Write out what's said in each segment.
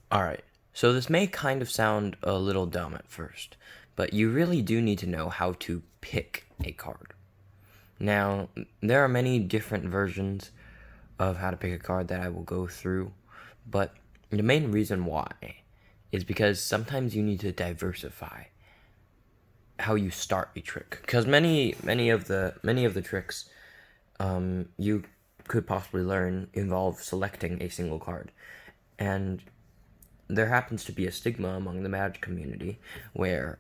Alright, so this may kind of sound a little dumb at first, but you really do need to know how to pick a card. Now, there are many different versions of how to pick a card that I will go through, but the main reason why is because sometimes you need to diversify how you start a trick. Because many of the tricks you could possibly learn involve selecting a single card, and there happens to be a stigma among the Magic community where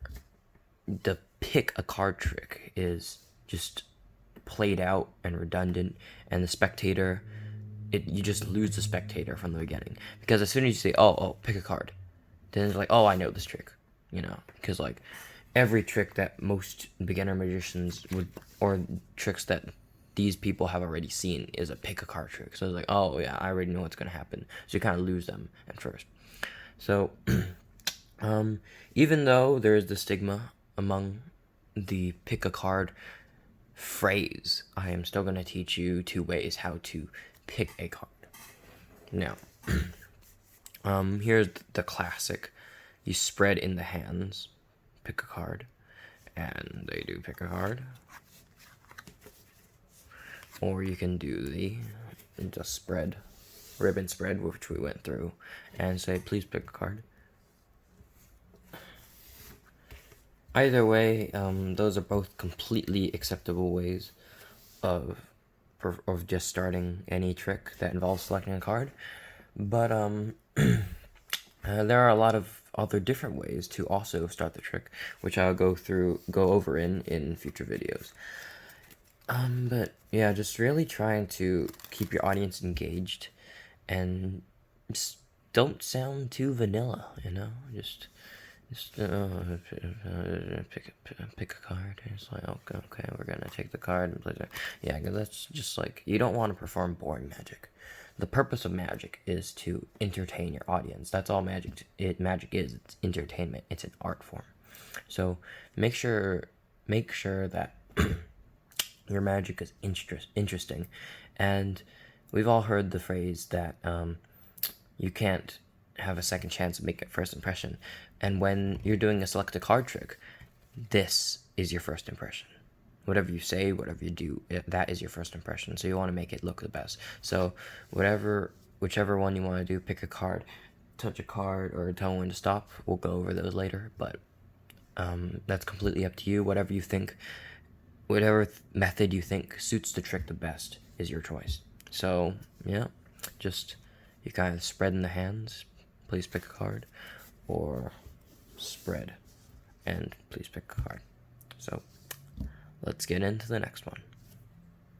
the pick a card trick is just played out and redundant, and the spectator, you just lose the spectator from the beginning, because as soon as you say, oh, pick a card, then it's like, oh, I know this trick, because like every trick that most beginner magicians would, or tricks that these people have already seen, is a pick a card trick. So it's like, oh yeah, I already know what's gonna happen, so you kind of lose them at first. So even though there is the stigma among the pick a card phrase, I am still going to teach you two ways how to pick a card. Now, here's the classic. You spread in the hands, pick a card, and they do pick a card. Or you can do the just spread, ribbon spread, which we went through, and say, please pick a card. Either way, those are both completely acceptable ways of just starting any trick that involves selecting a card. But there are a lot of other different ways to also start the trick, which I'll go over in future videos. But yeah, just really trying to keep your audience engaged, and just don't sound too vanilla, just pick a card. And it's like, okay, we're gonna take the card and play it. Yeah, because that's just like, you don't want to perform boring magic. The purpose of magic is to entertain your audience. That's all magic is. It's entertainment. It's an art form. So make sure that your magic is interesting. And we've all heard the phrase that you can't have a second chance of making a first impression. And when you're doing a select a card trick, this is your first impression. Whatever you say, whatever you do, that is your first impression. So you want to make it look the best. So whichever one you want to do, pick a card, touch a card, or tell when to stop. We'll go over those later, but that's completely up to you. Whatever method you think suits the trick the best is your choice. So yeah, just you kind of spread in the hands, please pick a card, or spread and please pick a card. So let's get into the next one.